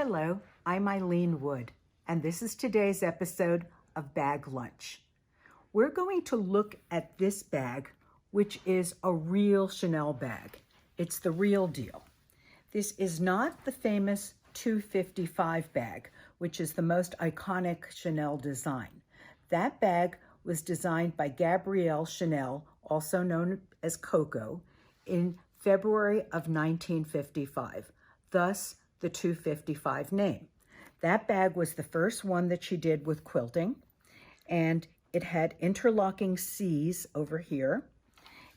Hello, I'm Ilene Wood, and this is today's episode of Bag Lunch. We're going to look at this bag, which is a real Chanel bag. It's the real deal. This is not the famous 255 bag, which is the most iconic Chanel design. That bag was designed by Gabrielle Chanel, also known as Coco, in February of 1955, thus the 255 name. That bag was the first one that she did with quilting, and it had interlocking C's over here,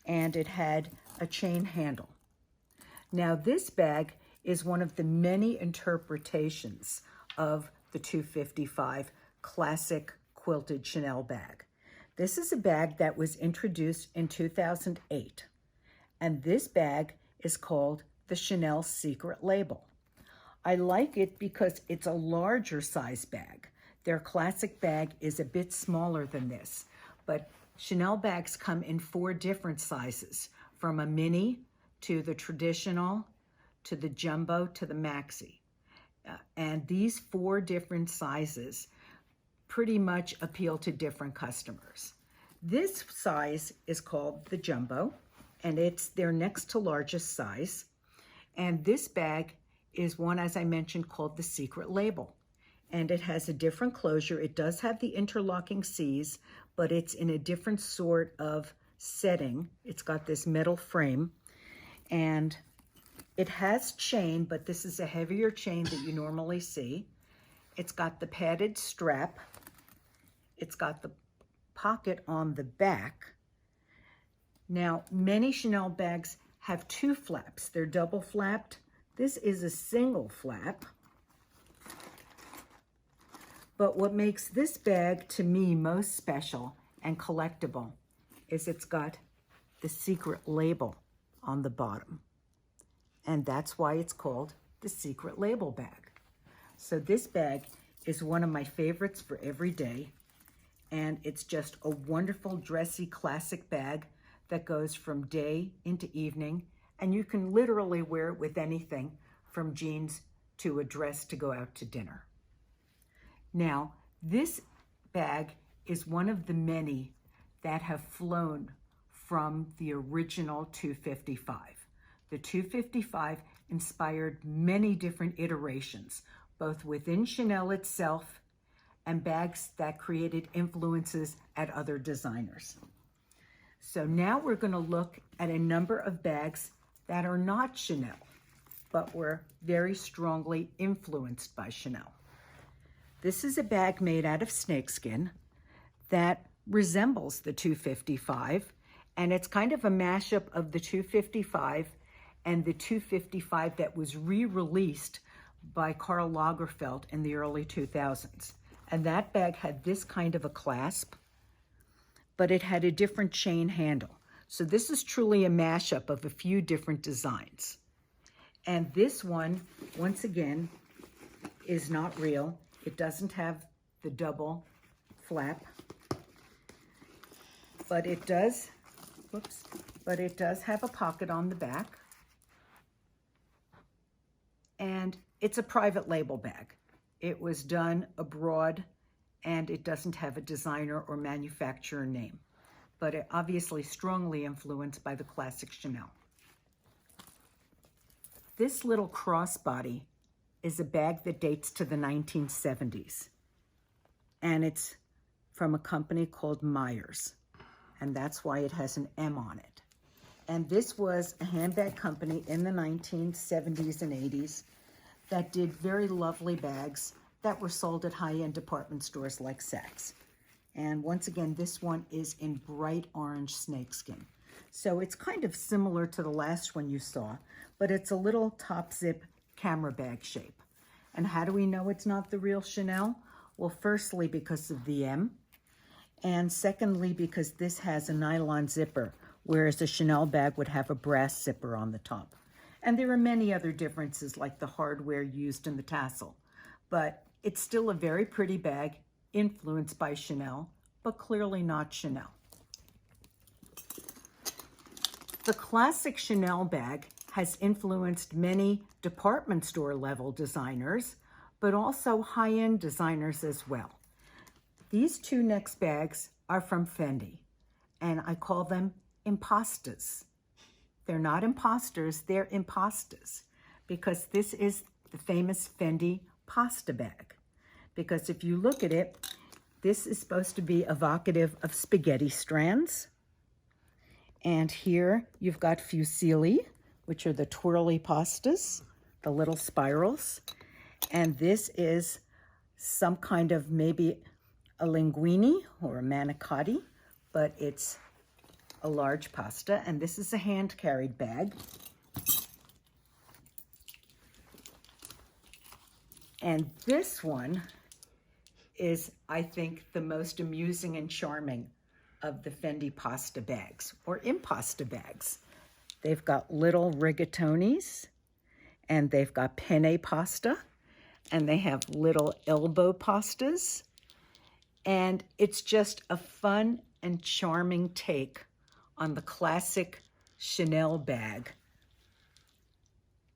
and it had a chain handle. Now this bag is one of the many interpretations of the 255 classic quilted Chanel bag. This is a bag that was introduced in 2008, and this bag is called the Chanel Secret Label. I like it because it's a larger size bag. Their classic bag is a bit smaller than this, but Chanel bags come in 4 different sizes, from a mini to the traditional to the jumbo to the maxi. And these 4 different sizes pretty much appeal to different customers. This size is called the jumbo, and it's their next to largest size. And this bag is one, as I mentioned, called the Secret Label. And it has a different closure. It does have the interlocking C's, but it's in a different sort of setting. It's got this metal frame, and it has chain, but this is a heavier chain that you normally see. It's got the padded strap. It's got the pocket on the back. Now, many Chanel bags have 2 flaps. They're double flapped. This is a single flap. But what makes this bag, to me, most special and collectible is it's got the secret label on the bottom. And that's why it's called the Secret Label bag. So this bag is one of my favorites for every day. And it's just a wonderful, dressy, classic bag that goes from day into evening. And you can literally wear it with anything from jeans to a dress to go out to dinner. Now, this bag is one of the many that have flown from the original 255. The 255 inspired many different iterations, both within Chanel itself and bags that created influences at other designers. So now we're going to look at a number of bags that are not Chanel, but were very strongly influenced by Chanel. This is a bag made out of snakeskin that resembles the 255, and it's kind of a mashup of the 255 and the 255 that was re-released by Karl Lagerfeld in the early 2000s. And that bag had this kind of a clasp, but it had a different chain handle. So this is truly a mashup of a few different designs. And this one, once again, is not real. It doesn't have the double flap, but it does, have a pocket on the back. And it's a private label bag. It was done abroad, and it doesn't have a designer or manufacturer name, but it obviously strongly influenced by the classic Chanel. This little crossbody is a bag that dates to the 1970s, and it's from a company called Myers, and that's why it has an M on it. And this was a handbag company in the 1970s and 80s that did very lovely bags that were sold at high-end department stores like Saks. And once again, this one is in bright orange snakeskin. So it's kind of similar to the last one you saw, but it's a little top zip camera bag shape. And how do we know it's not the real Chanel? Well, firstly, because of the M, and secondly, because this has a nylon zipper, whereas a Chanel bag would have a brass zipper on the top. And there are many other differences, like the hardware used in the tassel. But it's still a very pretty bag, influenced by Chanel, but clearly not Chanel. The classic Chanel bag has influenced many department store level designers, but also high-end designers as well. These two next bags are from Fendi, and I call them impastas. They're not imposters, they're impastas, because this is the famous Fendi pasta bag. Because if you look at it, this is supposed to be evocative of spaghetti strands. And here you've got fusilli, which are the twirly pastas, the little spirals. And this is some kind of maybe a linguine or a manicotti, but it's a large pasta. And this is a hand-carried bag. And this one is, I think, the most amusing and charming of the Fendi pasta bags, or impasta bags. They've got little rigatonis, and they've got penne pasta, and they have little elbow pastas. And it's just a fun and charming take on the classic Chanel bag.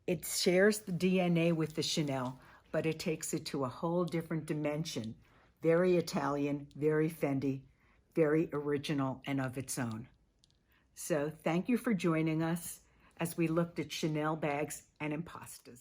It shares the DNA with the Chanel, but it takes it to a whole different dimension. Very Italian, very Fendi, very original and of its own. So thank you for joining us as we looked at Chanel bags and impastas.